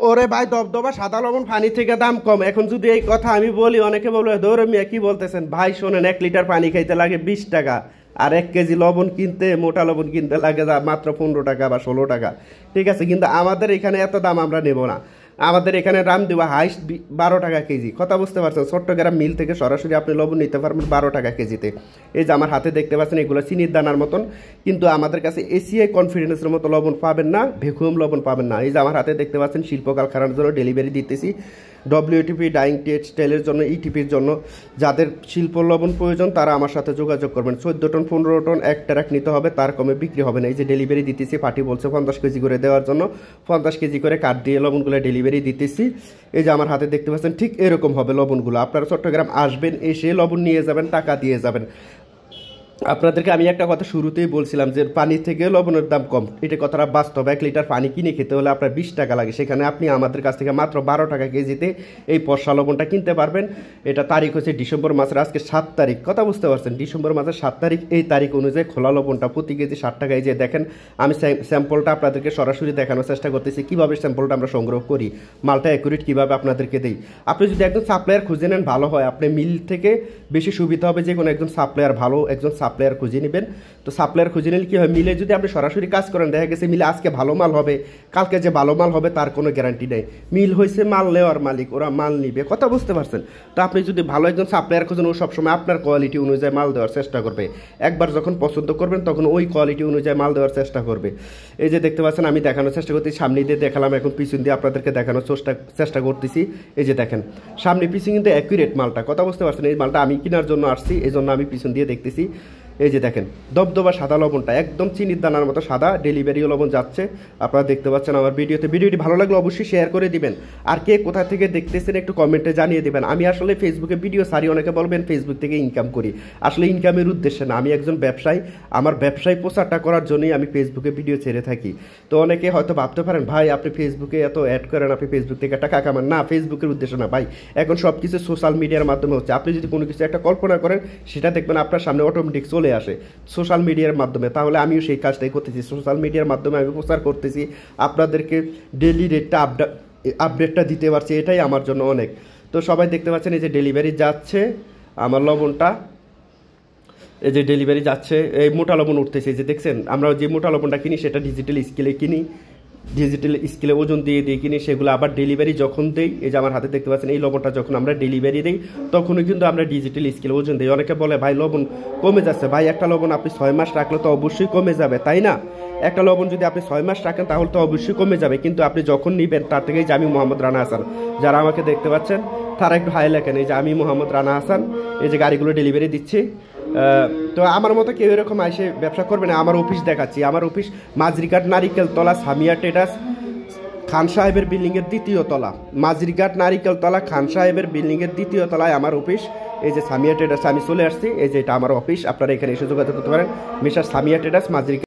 ওরে ভাই, দবদবা সাদা লবণ পানি থেকে দাম কম। এখন যদি এই কথা আমি বলি, অনেকে বলবে ধরে মিয়া কি বলতেছেন ভাই। শোনেন, 1 লিটার পানি খাইতে লাগে 20 টাকা, আর 1 কেজি লবণ কিনতে, মোটা লবণ কিনতে লাগে মাত্র 15 টাকা বা 16 টাকা। ঠিক আছে, কিন্তু আমাদের এখানে এত দাম আমরা নেব না। আমাদের এখানে দাম দেওয়া হাইস্ট 12 টাকা কেজি। কথা বুঝতে পারছেন? চট্টগ্রাম মিল থেকে সরাসরি আপনি লবণ নিতে পারবেন 12 টাকা কেজিতে। এই যে আমার হাতে দেখতে পাচ্ছেন, এগুলো চিনির দানার মতন, কিন্তু আমাদের কাছে এসিআই কনফিডেন্সের মতো লবণ পাবেন না, ভ্যাকুয়াম লবণ পাবেন না। এই যে আমার হাতে দেখতে পাচ্ছেন, শিল্প কারখানার জন্য ডেলিভারি দিতেছি, ডব্লিউটিপি ডাইং টেক্সটাইলের জন্য, ইটিপির জন্য। যাদের শিল্প লবণ প্রয়োজন তারা আমার সাথে যোগাযোগ করবেন। 14 টন 15 টন এক ট্রাক নিতে হবে, তার কমে বিক্রি হবে না। এই যে ডেলিভারি দিতেছি, পার্টি বলছে 50 কেজি করে দেওয়ার জন্য, 50 কেজি করে কাঠ দিয়ে লবণগুলো ডেলিভারি দিতেছি। এই যে আমার হাতে দেখতে পাচ্ছেন, ঠিক এরকম হবে লবণগুলো। আপনারা চট্টগ্রাম আসবেন, এসে লবণ নিয়ে যাবেন, টাকা দিয়ে যাবেন। আপনাদেরকে আমি একটা কথা শুরুতেই বলছিলাম যে পানি থেকে লবণের দাম কম, এটা কথাটা বাস্তব। 1 লিটার পানি কিনে খেতে হলে আপনার 20 টাকা লাগে, সেখানে আপনি আমাদের কাছ থেকে মাত্র 12 টাকা কেজিতে এই পশা লবণটা কিনতে পারবেন। এটা তারিখ হচ্ছে ডিসেম্বর মাসের আজকে 7 তারিখ। কথা বুঝতে পারছেন? ডিসেম্বর মাসের 7 তারিখ। এই তারিখ অনুযায়ী খোলা লবণটা প্রতি কেজি 60 টাকা। এই যে দেখেন, আমি স্যাম্পলটা আপনাদেরকে সরাসরি দেখানোর চেষ্টা করতেছি, কীভাবে স্যাম্পলটা আমরা সংগ্রহ করি, মালটা অ্যাকুরেট কীভাবে আপনাদেরকে দেই। আপনি যদি একজন সাপ্লায়ার খুঁজে নেন ভালো হয়, আপনি মিল থেকে বেশি সুবিধা হবে। যে কোনো একজন সাপ্লায়ার, ভালো একজন সাপ্লায়ার খুঁজে নেবেন। তো সাপ্লায়ার খুঁজে নিলে কী হয়, মিলে যদি আপনি সরাসরি কাজ করেন, দেখা গেছে মিলে আজকে ভালো মাল হবে, কালকে যে ভালো মাল হবে তার কোনো গ্যারান্টি নেই। মিল হয়েছে মাল নেওয়ার মালিক, ওরা মাল নিবে। কথা বুঝতে পারছেন? তো আপনি যদি ভালো একজন সাপ্লায়ার খুঁজেন, ও সবসময় আপনার কোয়ালিটি অনুযায়ী মাল দেওয়ার চেষ্টা করবে। একবার যখন পছন্দ করবেন তখন ওই কোয়ালিটি অনুযায়ী মাল দেওয়ার চেষ্টা করবে। এই যে দেখতে পাচ্ছেন, আমি দেখানোর চেষ্টা করতেছি, সামনে দিয়ে দেখালাম, এখন পিছন দিয়ে আপনাদেরকে দেখানোর চেষ্টা করতেছি। এই যে দেখেন, সামনে পিছন কিন্তু অ্যাকুরেট মালটা। কথা বুঝতে পারছেন? এই মালটা আমি কেনার জন্য আসছি, এই জন্য আমি পিছন দিয়ে দেখতেছি। এই যে দেখেন, দবদবা সাদা লবণটা একদম চিনির দানার মতো সাদা, ডেলিভারিও লবণ যাচ্ছে। আপনারা দেখতে পাচ্ছেন আমার ভিডিওতে। ভিডিওটি ভালো লাগলে অবশ্যই শেয়ার করে দিবেন, আর কে কোথা থেকে দেখতেছেন একটু কমেন্টে জানিয়ে দেবেন। আমি আসলে ফেসবুকে ভিডিও সারি, অনেকে বলবেন ফেসবুক থেকে ইনকাম করি, আসলে ইনকামের উদ্দেশ্যে না। আমি একজন ব্যবসায়ী, আমার ব্যবসায় প্রচারটা করার জন্যই আমি ফেসবুকে ভিডিও ছেড়ে থাকি। তো অনেকে হয়তো ভাবতে পারেন ভাই আপনি ফেসবুকে এত অ্যাড করেন, আপনি ফেসবুক থেকে টাকা কামান। না, ফেসবুকের উদ্দেশ্য না ভাই, এখন সব কিছু সোশ্যাল মিডিয়ার মাধ্যমে হচ্ছে। আপনি যদি কোনো কিছু একটা কল্পনা করেন, সেটা দেখবেন আপনার সামনে অটোমেটিক চলে আসে সোশ্যাল মিডিয়ার মাধ্যমে। তাহলে আমিও সেই কাজটাই করতেছি, সোশ্যাল মিডিয়ার মাধ্যমে আমি প্রচার করতেছি, আপনাদেরকে ডেইলি রেটটা আপডেটটা দিতে পারছি, এটাই আমার জন্য অনেক। তো সবাই দেখতে পাচ্ছেন, এই যে ডেলিভারি যাচ্ছে আমার লবণটা, এই যে ডেলিভারি যাচ্ছে, এই মোটা লবণ উঠতেছে। এই যে দেখছেন, আমরা যে মোটা লবণটা কিনি সেটা ডিজিটাল স্কেলে কিনি, ডিজিটাল স্কেলে ওজন দিয়ে কিনি, সেগুলো আবার ডেলিভারি যখন দেই, এই যে আমার হাতে দেখতে পাচ্ছেন, এই লবণটা যখন আমরা ডেলিভারি দিই তখনই কিন্তু আমরা ডিজিটাল স্কেলে ওজন দিই। অনেকে বলে ভাই লবণ কমে যাচ্ছে। ভাই একটা লবণ আপনি 6 মাস রাখলে তো অবশ্যই কমে যাবে, তাই না? একটা লবণ যদি আপনি 6 মাস রাখেন তাহলে তো অবশ্যই কমে যাবে, কিন্তু আপনি যখন নেবেন তার থেকেই যে আমি মোহাম্মদ রানা হাসান, যারা আমাকে দেখতে পাচ্ছেন তারা একটু হাই লেখেন, এই যে আমি মোহাম্মদ রানা হাসান, এই যে গাড়িগুলো ডেলিভারি দিচ্ছি। তো আমার মতো কেউ এরকম এসে ব্যবসা করবে না। আমার অফিস দেখাচ্ছি, আমার অফিস মাঝরিঘাট নারিকেল তলা সামিয়া ট্রেডার্স, খান সাহেবের বিল্ডিংয়ের 2য় তলা। মাঝরিঘাট নারিকেল তলা খান সাহেবের বিল্ডিংয়ের 2য় তলায় আমার অফিস। এই যে সামিয়া ট্রেডার্স, আমি চলে আসছি, এই যে এটা আমার অফিস। আপনারা এখানে এসে যোগাযোগ করতে পারেন, মিস্টার সামিয়া ট্রেডার্স, মাঝরিঘাট।